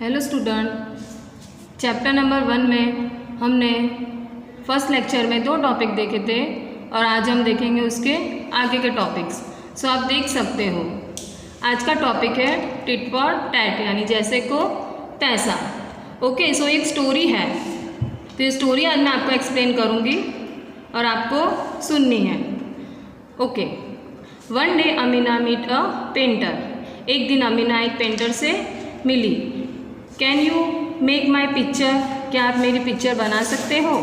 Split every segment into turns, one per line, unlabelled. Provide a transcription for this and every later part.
Hello student, chapter number 1 में हमने first lecture में 2 टॉपिक देखे थे और आज हम देखेंगे उसके आगे के टॉपिक्स। सो आप देख सकते हो आज का टॉपिक है टिट फॉर टैट, यानी जैसे को तैसा। ओके, सो एक स्टोरी है, तो ये स्टोरी आज मैं आपको एक्सप्लेन करूँगी और आपको सुननी है। Okay, one day Amina meet a painter. एक दिन अमीना एक पेंटर से मिली। Can you make my picture? क्या आप मेरी पिक्चर बना सकते हो?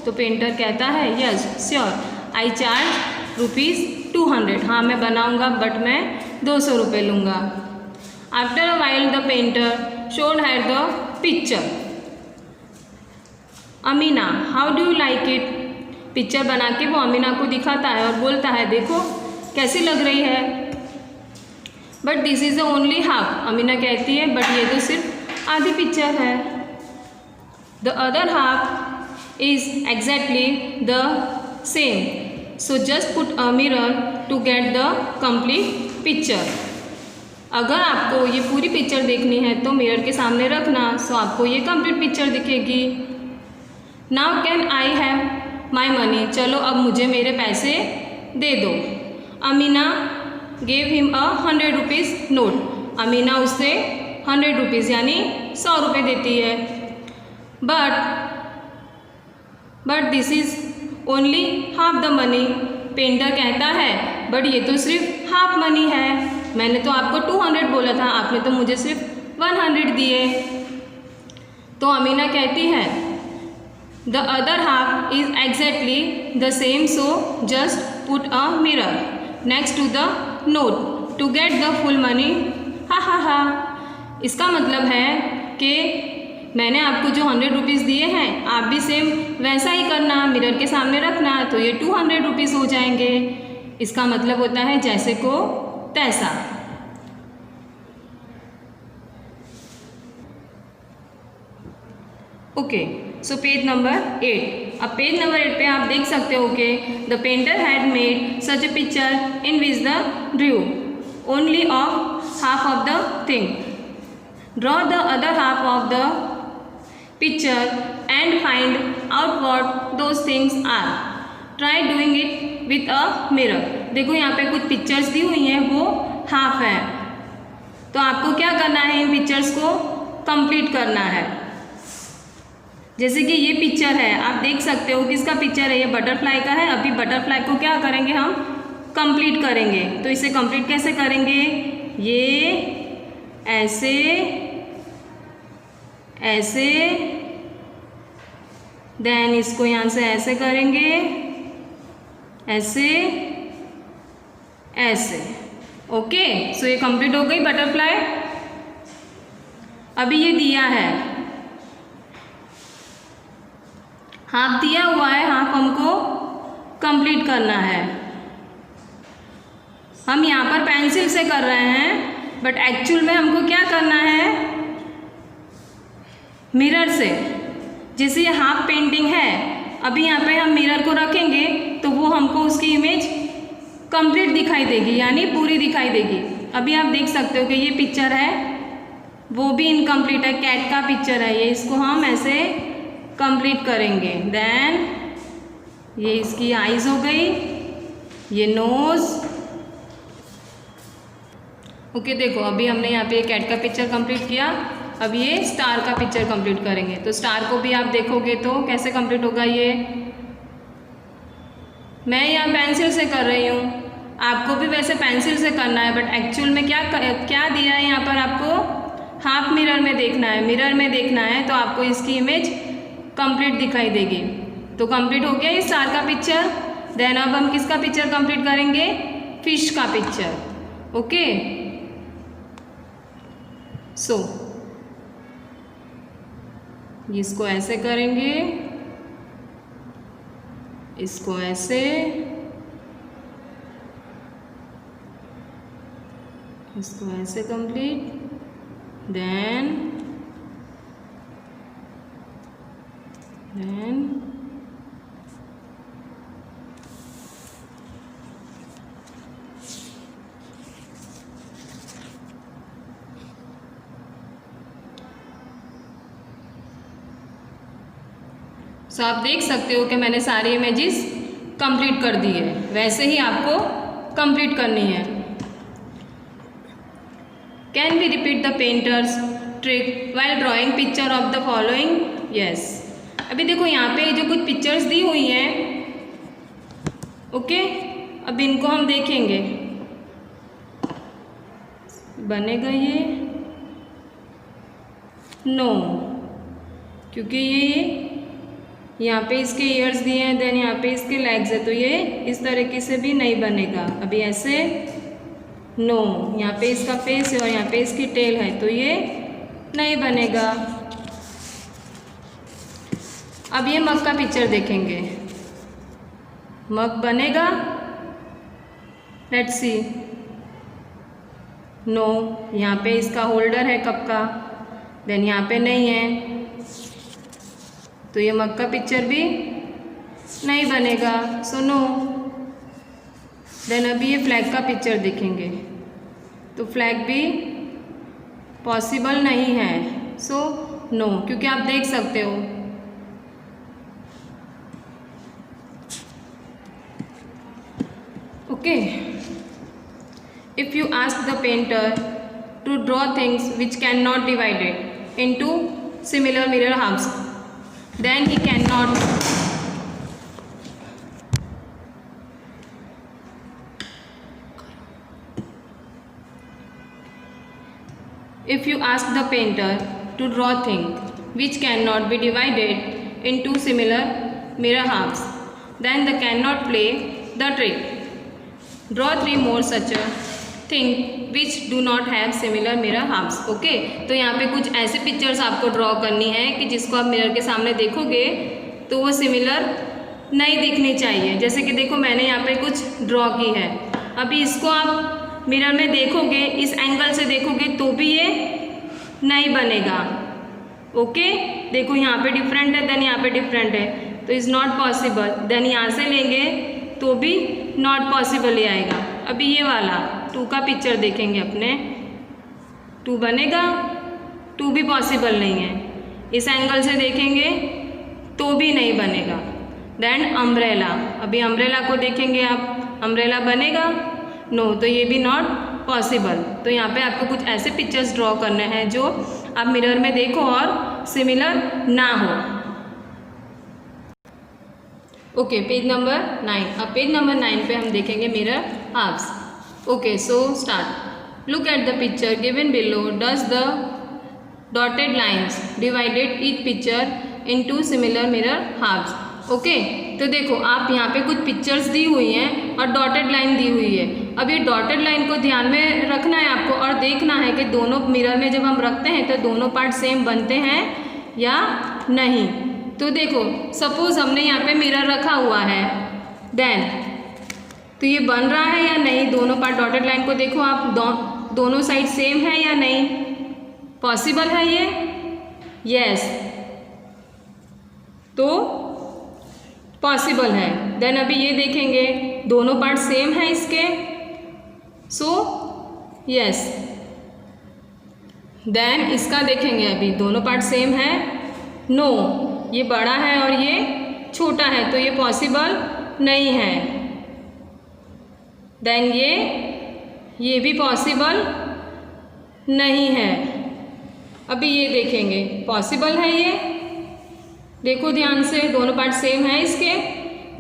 तो पेंटर कहता है यस श्योर, आई चार्ज ₹200। हाँ मैं बनाऊंगा, बट मैं 200 रुपये लूँगा। After a while the painter showed her the picture. Amina how do you like it? Picture बना के वो अमीना को दिखाता है और बोलता है देखो कैसी लग रही है। But this is the only half. Amina कहती है बट ये तो सिर्फ आधी पिक्चर है। The other half is exactly the same, so just put a mirror to get the complete picture. अगर आपको ये पूरी पिक्चर देखनी है तो मिरर के सामने रखना, सो आपको ये कंप्लीट पिक्चर दिखेगी। Now can I have my money? चलो अब मुझे मेरे पैसे दे दो। Amina gave him a 100 rupees note. Amina उससे 100 रुपीज़ यानी 100 रुपये देती है। But this is only half the money. Painter कहता है बट ये तो सिर्फ हाफ मनी है, मैंने तो आपको 200 बोला था, आपने तो मुझे सिर्फ 100 दिए। तो अमीना कहती है the other half is exactly the same, so just put a mirror next to the note to get the full money. हा हा हा। इसका मतलब है कि मैंने आपको जो 100 रुपीज़ दिए हैं आप भी सेम वैसा ही करना, मिरर के सामने रखना, तो ये 200 रुपीज़ हो जाएंगे। इसका मतलब होता है जैसे को तैसा। Okay, so page number 8। अब पेज नंबर 8 पे आप देख सकते हो कि the painter had made such A picture in which the Drew only of half of the thing. Draw the other half of the picture and find out what those things are. Try doing it with a mirror. देखो यहाँ पे कुछ pictures दी हुई हैं, वो half है, तो आपको क्या करना है, इन पिक्चर्स को कंप्लीट करना है। जैसे कि ये पिक्चर है, आप देख सकते हो किसका पिक्चर है, ये बटरफ्लाई का है। अभी बटरफ्लाई को क्या करेंगे, हम कंप्लीट करेंगे। तो इसे कंप्लीट कैसे करेंगे, ये ऐसे ऐसे, देन इसको यहाँ से ऐसे करेंगे, ऐसे ऐसे। ओके, सो ये कंप्लीट हो गई बटरफ्लाई। अभी ये दिया है, हाफ दिया हुआ है, हाफ हमको कंप्लीट करना है। हम यहाँ पर पेंसिल से कर रहे हैं, बट एक्चुअल में हमको क्या करना है, मिरर से। जैसे ये हाफ पेंटिंग है, अभी यहाँ पे हम मिरर को रखेंगे तो वो हमको उसकी इमेज कंप्लीट दिखाई देगी, यानी पूरी दिखाई देगी। अभी आप देख सकते हो कि ये पिक्चर है, वो भी इनकम्प्लीट है, कैट का पिक्चर है ये, इसको हम ऐसे कंप्लीट करेंगे। देन ये इसकी आईज हो गई, ये नोज़। ओके, देखो अभी हमने यहाँ पे कैट का पिक्चर कंप्लीट किया, अब ये स्टार का पिक्चर कंप्लीट करेंगे। तो स्टार को भी आप देखोगे तो कैसे कंप्लीट होगा, ये मैं यहाँ पेंसिल से कर रही हूँ, आपको भी वैसे पेंसिल से करना है, बट एक्चुअल में क्या दिया है यहाँ पर, आपको हाफ मिरर में देखना है, मिरर में देखना है, तो आपको इसकी इमेज कंप्लीट दिखाई देगी। तो कंप्लीट हो गया ये स्टार का पिक्चर। देन अब हम किसका पिक्चर कंप्लीट करेंगे, फिश का पिक्चर। ओके, सो इसको ऐसे करेंगे, इसको ऐसे, इसको ऐसे कंप्लीट, देन सो आप देख सकते हो कि मैंने सारी इमेजेस कंप्लीट कर दी है, वैसे ही आपको कंप्लीट करनी है। Can we repeat the painter's trick while drawing picture of the following? Yes. अभी देखो यहाँ पे जो कुछ पिक्चर्स दी हुई हैं, ओके, अब इनको हम देखेंगे। बनेगा ये? नो, क्योंकि ये यहाँ पे इसके ईयर्स दिए हैं, देन यहाँ पे इसके लेग्स है, तो ये इस तरीके से भी नहीं बनेगा। अभी ऐसे नो, यहाँ पे इसका फेस है और यहाँ पे इसकी टेल है, तो ये नहीं बनेगा। अब ये मग का पिक्चर देखेंगे, मग बनेगा? Let's see. नो, यहाँ पे इसका होल्डर है कप का, देन यहाँ पे नहीं है, तो ये मग का पिक्चर भी नहीं बनेगा, सो नो। देन अभी ये फ्लैग का पिक्चर देखेंगे, तो फ्लैग भी पॉसिबल नहीं है, सो नो, क्योंकि आप देख सकते हो okay. If you ask the painter to draw things which can not divided into similar mirror halves, then he cannot if you ask the painter to draw things which cannot be divided into similar mirror halves, then they cannot play the trick. Draw 3 more such a thing which do not have similar mirror halves. Okay, तो यहाँ पे कुछ ऐसे pictures आपको draw करनी है कि जिसको आप मिरर के सामने देखोगे तो वो सिमिलर नहीं दिखनी चाहिए। जैसे कि देखो मैंने यहाँ पे कुछ ड्रॉ की है, अभी इसको आप मिरर में देखोगे, इस एंगल से देखोगे तो भी ये नहीं बनेगा। ओके, देखो यहाँ पे डिफरेंट है, देन यहाँ पे डिफरेंट है, तो इज़ नॉट पॉसिबल। देन यहाँ से लेंगे तो भी नॉट पॉसिबल ही आएगा। अभी ये वाला 2 का पिक्चर देखेंगे अपने, 2 बनेगा? 2 भी पॉसिबल नहीं है। इस एंगल से देखेंगे तो भी नहीं बनेगा। देन अम्ब्रेला, अभी अम्ब्रेला को देखेंगे आप, अम्ब्रेला बनेगा? नो, तो ये भी नॉट पॉसिबल। तो यहाँ पे आपको कुछ ऐसे पिक्चर्स ड्रॉ करने हैं जो आप मिरर में देखो और सिमिलर ना हो। Okay, page number 9। अब पेज नंबर 9 पे हम देखेंगे mirror halves. Okay, so start. Look at the picture given below. Does the dotted lines divided each picture into similar mirror halves. Okay, तो देखो आप यहाँ पे कुछ पिक्चर्स दी हुई हैं और डॉटेड लाइन दी हुई है। अब ये डॉटेड लाइन को ध्यान में रखना है आपको और देखना है कि दोनों मिरर में जब हम रखते हैं तो दोनों पार्ट सेम बनते हैं या नहीं। तो देखो सपोज हमने यहाँ पे मिरर रखा हुआ है, देन तो ये बन रहा है या नहीं, दोनों पार्ट डॉटेड लाइन को देखो आप, दोनों साइड सेम है या नहीं, पॉसिबल है ये? यस, तो पॉसिबल है। देन अभी ये देखेंगे दोनों पार्ट सेम है इसके, सो यस। देन इसका देखेंगे, अभी दोनों पार्ट सेम है, नो, ये बड़ा है और ये छोटा है, तो ये पॉसिबल नहीं है। देन ये भी पॉसिबल नहीं है। अभी ये देखेंगे, पॉसिबल है ये, देखो ध्यान से, दोनों पार्ट सेम है इसके,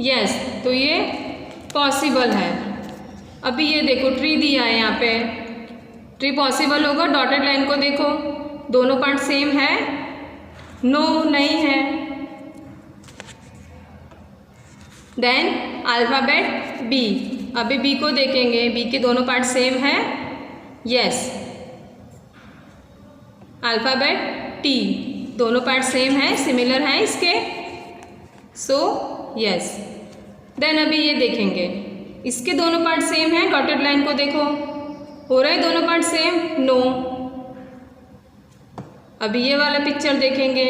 यस, तो ये पॉसिबल है। अभी ये देखो ट्री दिया है यहाँ पे, ट्री पॉसिबल होगा? डॉटेड लाइन को देखो, दोनों पार्ट सेम है, नो, नहीं है। देन अल्फ़ाबेट बी, अभी बी को देखेंगे, बी के दोनों पार्ट सेम है, यस। अल्फ़ाबेट टी, दोनों पार्ट सेम है, सिमिलर है इसके, सो यस। देन अभी ये देखेंगे, इसके दोनों पार्ट सेम है, डॉटेड लाइन को देखो, हो रहा है दोनों पार्ट सेम, नो। अभी ये वाला पिक्चर देखेंगे,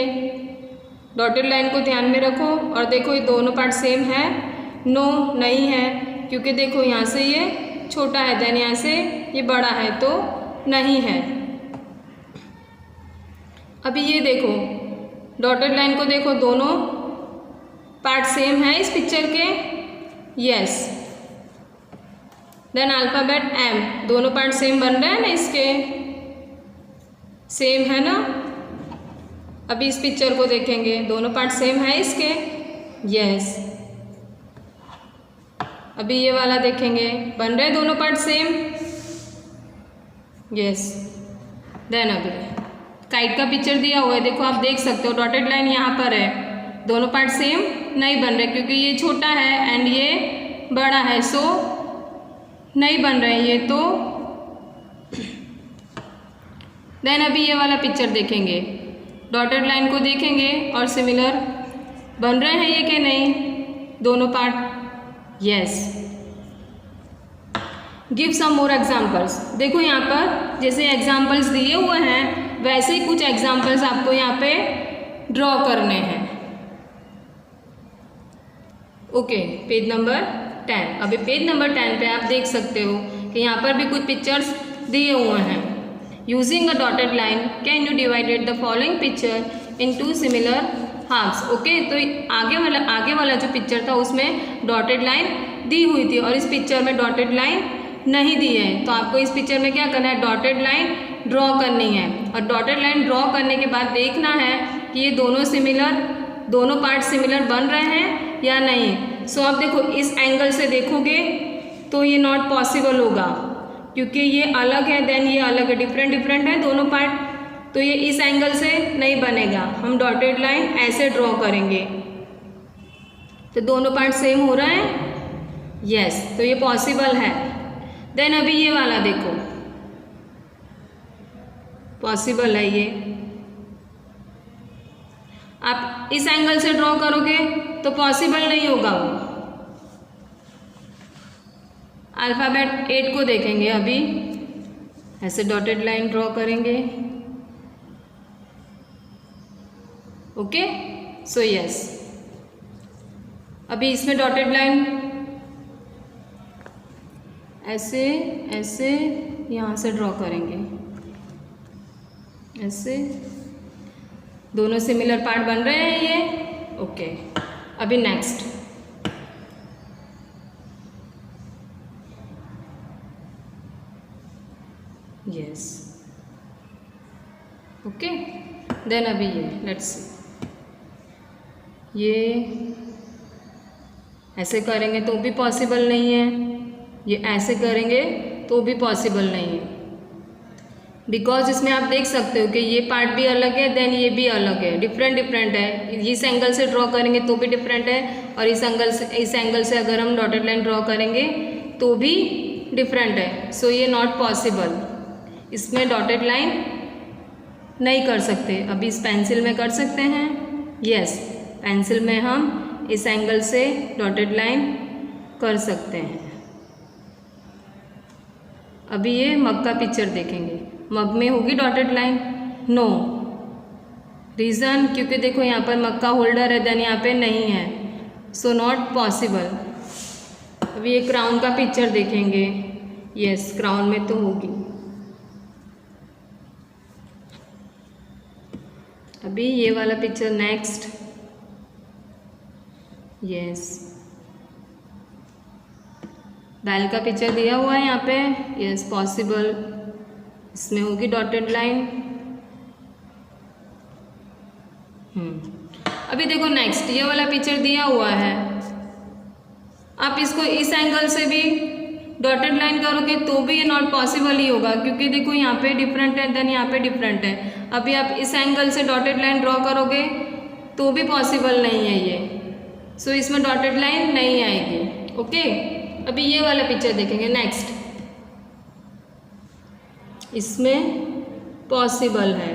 डॉटेड लाइन को ध्यान में रखो और देखो ये दोनों पार्ट सेम है, नो, नहीं है, क्योंकि देखो यहाँ से ये छोटा है, देन यहाँ से ये बड़ा है, तो नहीं है। अभी ये देखो डॉटेड लाइन को देखो, दोनों पार्ट सेम है इस पिक्चर के? यस। देन अल्फ़ाबेट एम, दोनों पार्ट सेम बन रहे हैं ना इसके? सेम है ना? अभी इस पिक्चर को देखेंगे, दोनों पार्ट सेम है इसके? यस। अभी ये वाला देखेंगे, बन रहे दोनों पार्ट सेम? यस। देन अभी काइट का पिक्चर दिया हुआ है, देखो आप देख सकते हो डॉटेड लाइन यहाँ पर है, दोनों पार्ट सेम नहीं बन रहे क्योंकि ये छोटा है एंड ये बड़ा है, सो नहीं बन रहे ये तो। देन अभी ये वाला पिक्चर देखेंगे, डॉटेड लाइन को देखेंगे और सिमिलर बन रहे हैं ये कि नहीं दोनों part? Yes. Give some more examples, देखो यहाँ पर जैसे एग्जाम्पल्स दिए हुए हैं वैसे ही कुछ एग्जाम्पल्स आपको यहाँ पे ड्रॉ करने हैं। Okay, page number 10। अभी पेज नंबर 10 पे आप देख सकते हो कि यहाँ पर भी कुछ पिक्चर्स दिए हुए हैं। Using a dotted line can you divided the following picture into similar halves. Okay, तो आगे वाला जो पिक्चर था उसमें डॉटेड लाइन दी हुई थी और इस पिक्चर में डॉटेड लाइन नहीं दी है, तो आपको इस पिक्चर में क्या करना है, डॉटेड लाइन ड्रॉ करनी है। और डॉटेड लाइन ड्रॉ करने के बाद देखना है कि ये दोनों पार्ट सिमिलर बन रहे हैं या नहीं। सो आप देखो इस एंगल से देखोगे तो ये नॉट पॉसिबल होगा क्योंकि ये अलग है, देन ये अलग है, डिफरेंट है दोनों पार्ट, तो ये इस एंगल से नहीं बनेगा। हम डॉटेड लाइन ऐसे ड्रॉ करेंगे तो दोनों पार्ट सेम हो रहे हैं? यस, तो ये पॉसिबल है। देन अभी ये वाला देखो, पॉसिबल है ये। आप इस एंगल से ड्रॉ करोगे तो पॉसिबल नहीं होगा वो। अल्फ़ाबेट 8 को देखेंगे, अभी ऐसे डॉटेड लाइन ड्रॉ करेंगे। Okay, so yes. अभी इसमें डॉटेड लाइन ऐसे यहाँ से ड्रॉ करेंगे, ऐसे दोनों सिमिलर पार्ट बन रहे हैं ये। ओके, अभी नेक्स्ट यस। ओके, देन अभी ये लेट्स सी, ये ऐसे करेंगे तो भी पॉसिबल नहीं है, ये ऐसे करेंगे तो भी पॉसिबल नहीं है बिकॉज इसमें आप देख सकते हो कि ये पार्ट भी अलग है, देन ये भी अलग है, डिफरेंट है। इस एंगल से ड्रॉ करेंगे तो भी डिफरेंट है और इस एंगल से अगर हम डॉटेड लाइन ड्रॉ करेंगे तो भी डिफरेंट है। सो ये नॉट पॉसिबल, इसमें डॉटेड लाइन नहीं कर सकते। अभी इस पेंसिल में कर सकते हैं? यस, पेंसिल में हम इस एंगल से डॉटेड लाइन कर सकते हैं। अभी ये मग का पिक्चर देखेंगे, मग में होगी डॉटेड लाइन? नो, रीज़न क्योंकि देखो यहाँ पर मग का होल्डर है, देन यहाँ पे नहीं है, सो नॉट पॉसिबल। अभी ये क्राउन का पिक्चर देखेंगे, यस क्राउन में तो होगी। अभी ये वाला पिक्चर नेक्स्ट, यस बैल का पिक्चर दिया हुआ है यहाँ पे, यस पॉसिबल, इसमें होगी डॉटेड लाइन। अभी देखो नेक्स्ट ये वाला पिक्चर दिया हुआ है, आप इसको इस एंगल से भी डॉटेड लाइन करोगे तो भी ये नॉट पॉसिबल ही होगा क्योंकि देखो यहाँ पे डिफरेंट है, देन यहाँ पे डिफरेंट है। अभी आप इस एंगल से डॉटेड लाइन ड्रॉ करोगे तो भी पॉसिबल नहीं है ये, सो इसमें डॉटेड लाइन नहीं आएगी। ओके, अभी ये वाला पिक्चर देखेंगे नेक्स्ट, इसमें पॉसिबल है,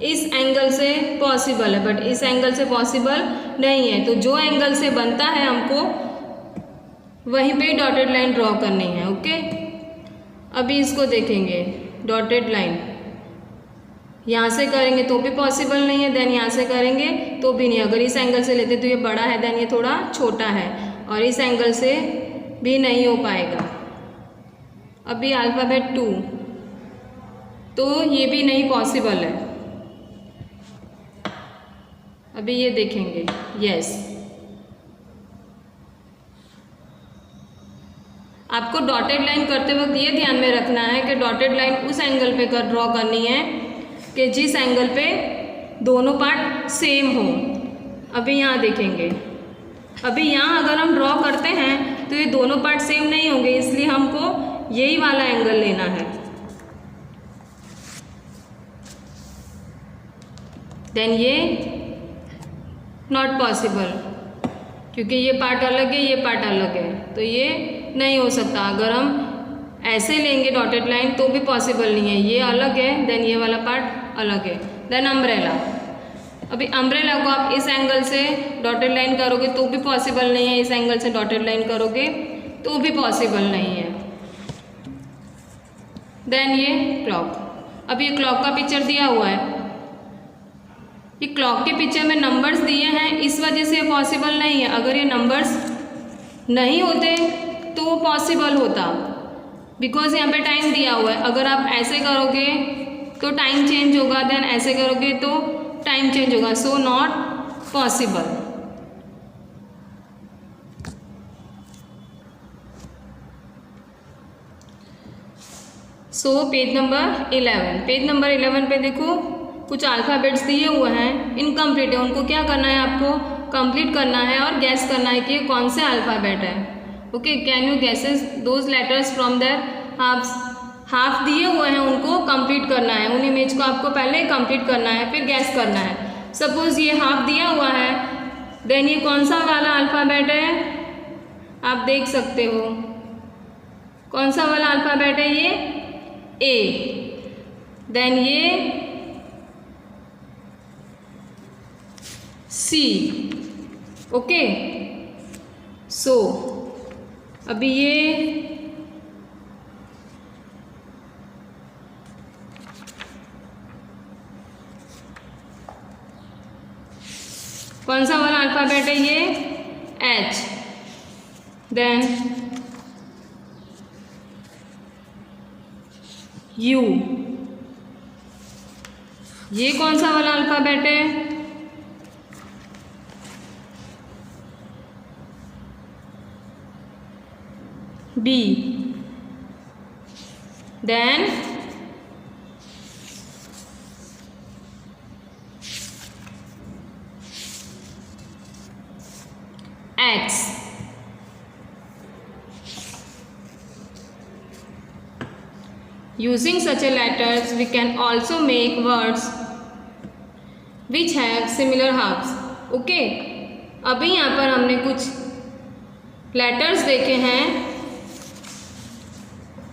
इस एंगल से पॉसिबल है बट इस एंगल से पॉसिबल नहीं है, तो जो एंगल से बनता है हमको वहीं पे डॉटेड लाइन ड्रॉ करनी है। ओके, अभी इसको देखेंगे, डॉटेड लाइन यहाँ से करेंगे तो भी पॉसिबल नहीं है, देन यहाँ से करेंगे तो भी नहीं। अगर इस एंगल से लेते तो ये बड़ा है, देन ये थोड़ा छोटा है, और इस एंगल से भी नहीं हो पाएगा। अभी अल्फ़ाबेट 2 तो ये भी नहीं पॉसिबल है। अभी ये देखेंगे, यस आपको डॉटेड लाइन करते वक्त ये ध्यान में रखना है कि डॉटेड लाइन उस एंगल पे ड्रॉ करनी है कि जिस एंगल पे दोनों पार्ट सेम हो। अभी यहाँ देखेंगे, अभी यहाँ अगर हम ड्रॉ करते हैं तो ये दोनों पार्ट सेम नहीं होंगे, इसलिए हमको यही वाला एंगल लेना है। देन ये नॉट पॉसिबल, क्योंकि ये पार्ट अलग है, ये पार्ट अलग है, तो ये नहीं हो सकता। अगर हम ऐसे लेंगे डॉटेड लाइन तो भी पॉसिबल नहीं है, ये अलग है, देन ये वाला पार्ट अलग है। देन अम्ब्रेला, अभी अम्ब्रेला को आप इस एंगल से डॉटेड लाइन करोगे तो भी पॉसिबल नहीं है, इस एंगल से डॉटेड लाइन करोगे तो भी पॉसिबल नहीं है। देन ये क्लॉक, अब ये क्लॉक का पिक्चर दिया हुआ है, ये क्लॉक के पिक्चर में नंबर्स दिए हैं, इस वजह से पॉसिबल नहीं है। अगर ये नंबर्स नहीं होते तो पॉसिबल होता, बिकॉज यहाँ पे टाइम दिया हुआ है। अगर आप ऐसे करोगे तो टाइम चेंज होगा, देन ऐसे करोगे तो टाइम चेंज होगा, so not possible. So page number 11, page number 11 पे देखो कुछ अल्फ़ाबेट्स दिए हुए हैं, इनकम्प्लीट है, उनको क्या करना है, आपको कंप्लीट करना है और गैस करना है कि कौन से अल्फ़ाबेट है। Okay, can you guesses those letters from their halves, half दिए हुए हैं उनको कंप्लीट करना है, उन इमेज को आपको पहले कंप्लीट करना है फिर गैस करना है। सपोज ये हाफ दिया हुआ है, देन ये कौन सा वाला अल्फ़ाबेट है, आप देख सकते हो कौन सा वाला अल्फ़ाबेट है, ये ए, देन ये सी। ओके, सो अभी ये कौन सा वाला अल्फ़ाबेट है, ये एच, देन यू, ये कौन सा वाला अल्फ़ाबेट है, B, then X, using such a letters we can also make words which have similar halves. Okay, अभी यहाँ पर हमने कुछ लेटर्स देखे हैं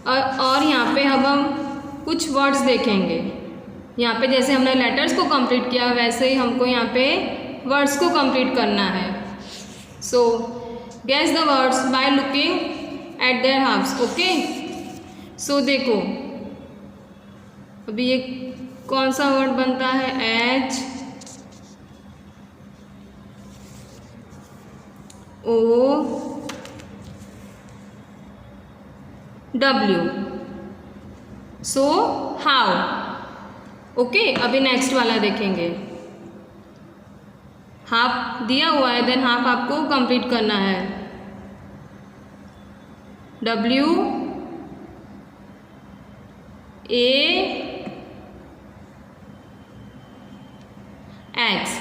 और यहाँ पे अब हम कुछ वर्ड्स देखेंगे। यहाँ पे जैसे हमने लेटर्स को कंप्लीट किया वैसे ही हमको यहाँ पे वर्ड्स को कंप्लीट करना है। So guess the words by looking at their halves. Okay, so देखो अभी ये कौन सा वर्ड बनता है, H O W, so how. Okay, अभी नेक्स्ट वाला देखेंगे, हाफ दिया हुआ है, देन हाफ आपको कंप्लीट करना है, W A X,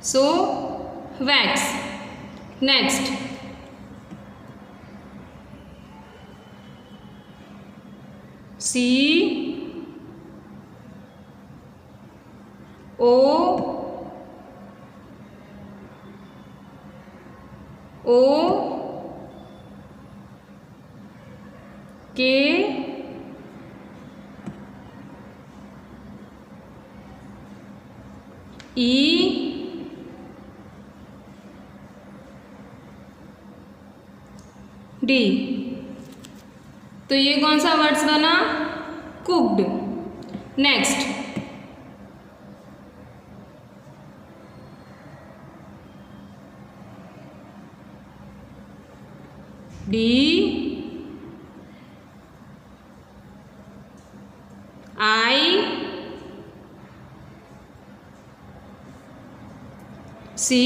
so wax. Next C O K E D. तो ये कौन सा वर्ड्स बना, cooked. Next D I C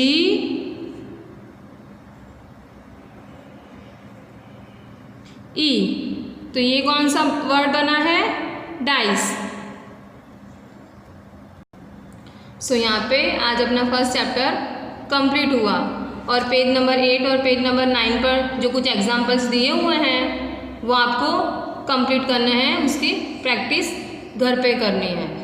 E. तो ये कौन सा वर्ड बना है? डाइस। सो यहाँ पे आज अपना फर्स्ट चैप्टर कंप्लीट हुआ और पेज नंबर 8 और पेज नंबर 9 पर जो कुछ एग्जाम्पल्स दिए हुए हैं वो आपको कंप्लीट करने हैं, उसकी प्रैक्टिस घर पे करनी है।